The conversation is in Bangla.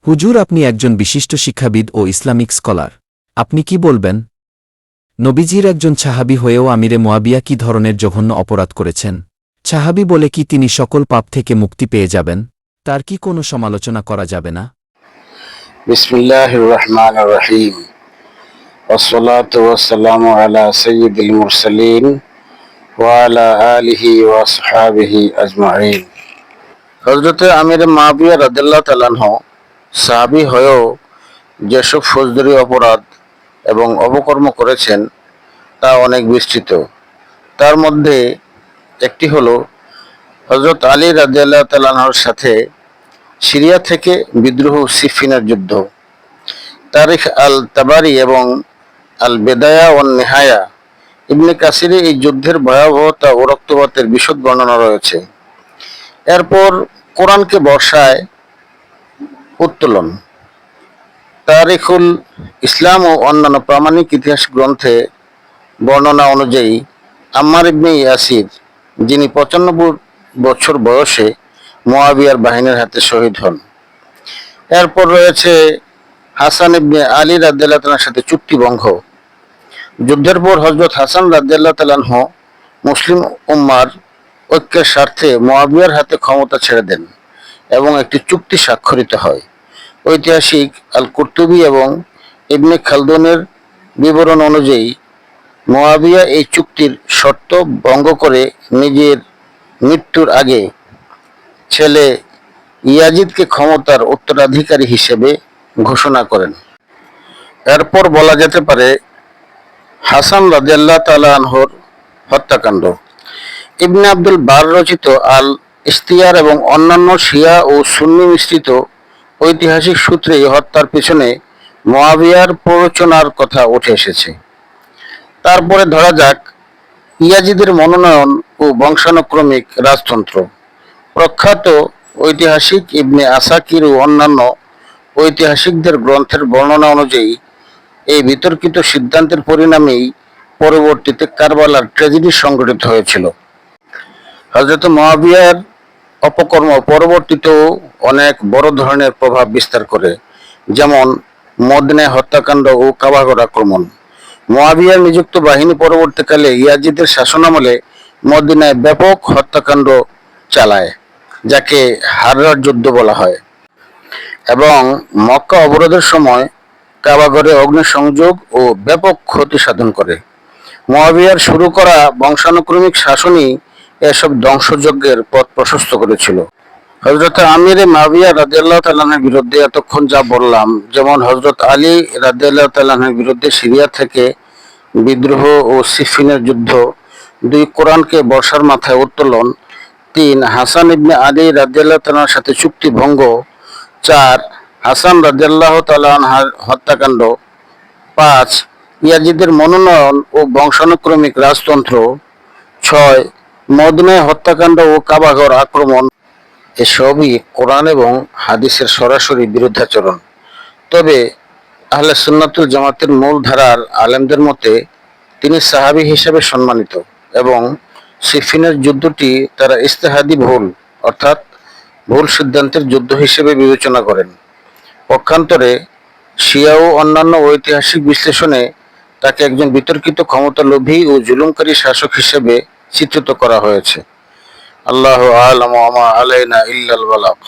হুজুর, আপনি একজন বিশিষ্ট শিক্ষাবিদ ও ইসলামিক স্কলার। আপনি কি বলবেন? নবীজির একজন সাহাবী হয়েও আমিরে মুয়াবিয়া কি ধরনের জঘন্য অপরাধ করেছেন? সাহাবী বলে কি তিনি সকল পাপ থেকে মুক্তি পেয়ে যাবেন? তার কি কোনো সমালোচনা করা যাবে না? বিসমিল্লাহির রহমানির রহিম। ওয়াসসালাতু ওয়াসসালামু আলা সাইয়্যিদিল মুরসালিন ওয়া আলা আলিহি ওয়া আসহাবিহি আজমাইন। হযরতে আমির মুয়াবিয়া রাদিয়াল্লাহু তাআলা আনহু সাহাবী হয়েও যেসব ফৌজদারি অপরাধ এবং অপকর্ম করেছেন তা অনেক বিস্তৃত। তার মধ্যে একটি হলো হযরত আলী রাদিয়াল্লাহু তাআলা আনহুর সাথে সিরিয়া থেকে বিদ্রোহ সিফিনের যুদ্ধ। তারিখ আল তাবারি এবং আল বেদায়া ওয়ান নেহায়া ইবনে কাসিরে এই যুদ্ধের ভয়াবহতা ও রক্তপাতের বিশদ বর্ণনা রয়েছে। এরপর কোরআনকে বর্ষায় উত্তোলন। তারিখুল ইসলাম ও অন্যান্য প্রামাণিক ইতিহাস গ্রন্থে বর্ণনা অনুযায়ী আম্মার ইবনে ইয়াসির, যিনি 95 বছর বয়সে মুয়াবিয়ার বাহিনীর হাতে শহীদ হন। এরপর রয়েছে হাসান ইবনে আলী রাদিয়াল্লাহু তাআলার সাথে চুক্তিভঙ্গ। যুদ্ধের পর হযরত হাসান রাদিয়াল্লাহু তাআলা আনহু মুসলিম উম্মার ঐক্যের স্বার্থে মুয়াবিয়ার হাতে ক্ষমতা ছেড়ে দেন এবং একটি চুক্তি স্বাক্ষরিত হয়। ঐতিহাসিক আল কুরতুবী এবং ইবনে খালদুনের বিবরণ অনুযায়ী মুয়াবিয়া এই চুক্তির শর্ত ভঙ্গ করে নিজের মৃত্যুর আগে ছেলে ইয়াজিদকে ক্ষমতার উত্তরাধিকারী হিসেবে ঘোষণা করেন। এরপর বলা যেতে পারে হাসান রাদিয়াল্লাহু তাআলা আনহুর হত্যাকাণ্ড। ইবনে আব্দুল বার রচিত আল ইশতিয়ার এবং অন্যান্য শিয়া ও সুন্নি মিশ্রিত ঐতিহাসিক সূত্রে এই হত্যার পিছনে মুয়াবিয়ার প্ররোচনার কথা উঠে এসেছে। তারপরে ধরা যাক ইয়াজিদের মনোনয়ন ও বংশানুক্রমিক রাজতন্ত্র। প্রখ্যাত ঐতিহাসিক ইবনে আসাকির ও অন্যান্য ঐতিহাসিকদের গ্রন্থের বর্ণনা অনুযায়ী এই বিতর্কিত সিদ্ধান্তের পরিণামেই পরবর্তীতে কারবালার ট্র্যাজেডি সংঘটিত হয়েছিল। হযরত মুয়াবিয়ার অপকর্ম পরবর্তীতেও অনেক বড় ধরনের প্রভাব বিস্তার করে, যেমন মদিনায় হত্যাকাণ্ড ও কাবাগর আক্রমণ। মুয়াবিয়ার নিযুক্ত বাহিনী পরবর্তীকালে ইয়াজিদের শাসনামলে মদিনায় ব্যাপক হত্যাকাণ্ড চালায়, যাকে হাররার যুদ্ধ বলা হয়, এবং মক্কা অবরোধের সময় কাবাগরে অগ্নিসংযোগ ও ব্যাপক ক্ষতি সাধন করে। মুয়াবিয়ার শুরু করা বংশানুক্রমিক শাসনই এসব ধ্বংসযজ্ঞের পথ প্রশস্ত করেছিল। হযরত আমির মুয়াবিয়া রাদিয়াল্লাহু তাআলা আনহুর বিরুদ্ধে এতক্ষণ যা বললাম, যেমন হযরত আলী রাদিয়াল্লাহু তাআলা আনহুর বিরুদ্ধে সিরিয়া থেকে বিদ্রোহ ও সিফিনের যুদ্ধ, 2 কোরআনকে বর্ষার মাথায় উত্তোলন, 3 হাসান ইবনে আলী রাদিয়াল্লাহু তাআলার সাথে চুক্তি ভঙ্গ, 4 হাসান রাদিয়াল্লাহু তাআলা আনহুর হত্যাকাণ্ড, 5 ইয়াজিদের মনোনয়ন ও বংশানুক্রমিক রাজতন্ত্র, 6 মদিনায় হত্যাকাণ্ড ও কাবাগর আক্রমণ, এসবই কোরআন এবং হাদিসের সরাসরি বিরুদ্ধাচরণ। তবে আহলে সুন্নাতুল জামাতের মূল ধারার আলেমদের মতে তিনি সাহাবী হিসেবে সম্মানিত এবং সিফিনের যুদ্ধটি তারা ইজতিহাদি ভুল, অর্থাৎ ভুল সিদ্ধান্তের যুদ্ধ হিসেবে বিবেচনা করেন। পক্ষান্তরে শিয়া ও অন্যান্য ঐতিহাসিক বিশ্লেষণে তাকে একজন বিতর্কিত ক্ষমতালোভী ও জুলুমকারী শাসক হিসেবে চিত্রিত করা হয়েছে। আল্লাহু আ'লামু ওয়া মা আলাইনা ইল্লাল বালাগ।